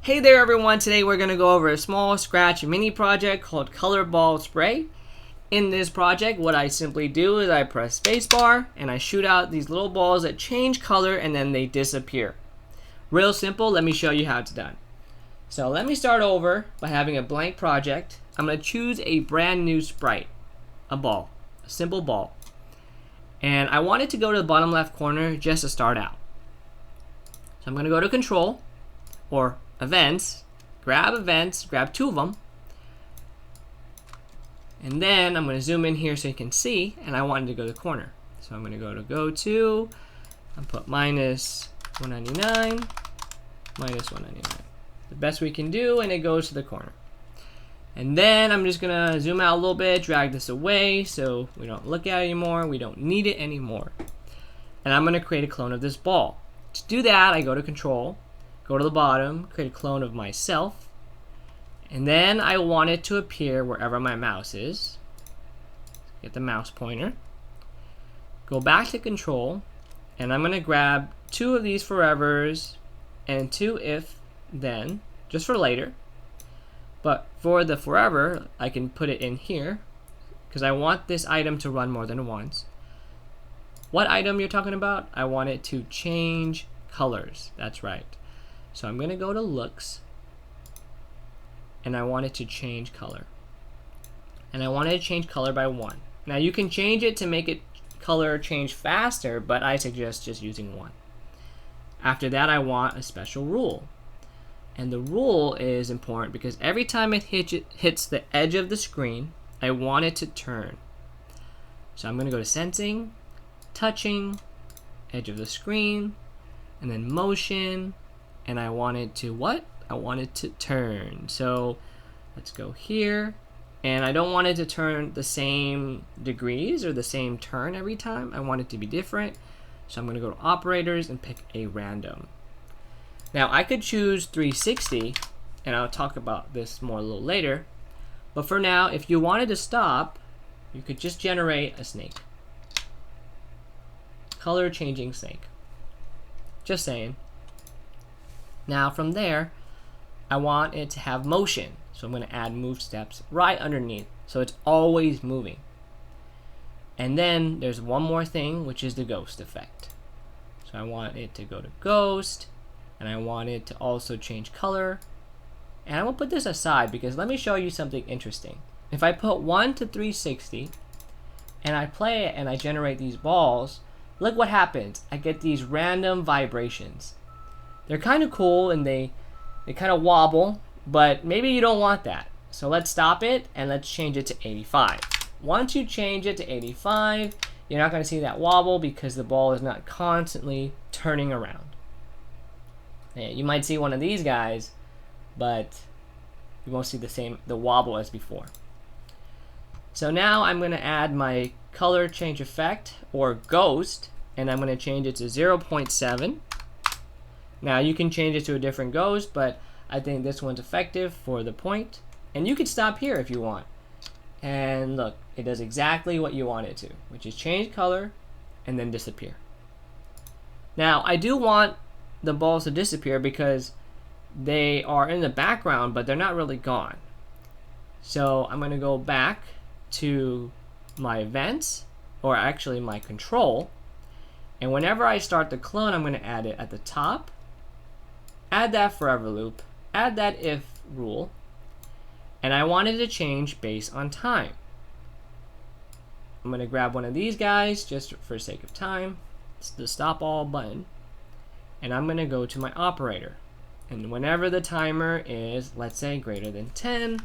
Hey there everyone, today we're going to go over a small scratch mini project called Color Ball Spray. In this project, what I simply do is I press spacebar and I shoot out these little balls that change color and then they disappear. Real simple, let me show you how it's done. So let me start over by having a blank project. I'm going to choose a brand new sprite, a ball, a simple ball. And I want it to go to the bottom left corner just to start out. So I'm going to go to Control or Events, grab two of them, and then I'm going to zoom in here so you can see, and I want it to go to the corner. So I'm going to go to and put minus 199, minus 199. The best we can do, and it goes to the corner. And then I'm just going to zoom out a little bit, drag this away so we don't look at it anymore, we don't need it anymore. And I'm going to create a clone of this ball. To do that, I go to Control, go to the bottom, create a clone of myself, and then I want it to appear wherever my mouse is. Get the mouse pointer, go back to Control, and I'm going to grab two of these forevers and two if then, just for later. But for the forever, I can put it in here because I want this item to run more than once. What item you're talking about? I want it to change colors. That's right. So I'm going to go to Looks, and I want it to change color. And I want it to change color by 1. Now you can change it to make it color change faster, but I suggest just using 1. After that, I want a special rule. And the rule is important because every time it hits the edge of the screen, I want it to turn. So I'm going to go to Sensing, Touching, Edge of the Screen, and then Motion. And I want it to what? I want it to turn. So let's go here. And I don't want it to turn the same degrees or the same turn every time. I want it to be different. So I'm going to go to Operators and pick a random. Now I could choose 360, and I'll talk about this more a little later. But for now, if you wanted to stop, you could just generate a snake. Color changing snake. Just saying. Now from there, I want it to have motion. So I'm going to add move steps right underneath. So it's always moving. And then there's one more thing, which is the ghost effect. So I want it to go to ghost, and I want it to also change color. And I will put this aside because let me show you something interesting. If I put 1 to 360, and I play it and I generate these balls, look what happens. I get these random vibrations. They're kind of cool and they kind of wobble, but maybe you don't want that. So let's stop it and let's change it to 85. Once you change it to 85, you're not going to see that wobble because the ball is not constantly turning around. Yeah, you might see one of these guys, but you won't see the wobble as before. So now I'm going to add my color change effect or ghost, and I'm going to change it to 0.7. Now you can change it to a different ghost, but I think this one's effective for the point. And you could stop here if you want. And look, it does exactly what you want it to, which is change color and then disappear. Now I do want the balls to disappear because they are in the background, but they're not really gone. So I'm going to go back to my events, or actually my control. And whenever I start the clone, I'm going to add it at the top. Add that forever loop, add that if rule, and I wanted to change based on time. I'm going to grab one of these guys just for sake of time. It's the stop all button, and I'm going to go to my operator. And whenever the timer is, let's say, greater than 10,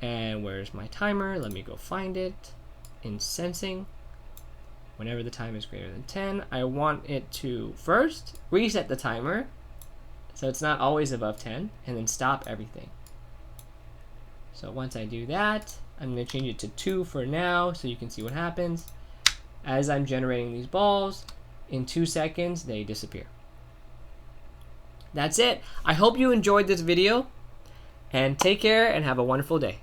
and where's my timer? Let me go find it in Sensing. Whenever the time is greater than 10, I want it to first reset the timer so it's not always above 10, and then stop everything. So once I do that, I'm going to change it to 2 for now so you can see what happens. As I'm generating these balls, in 2 seconds they disappear. That's it. I hope you enjoyed this video, and take care and have a wonderful day.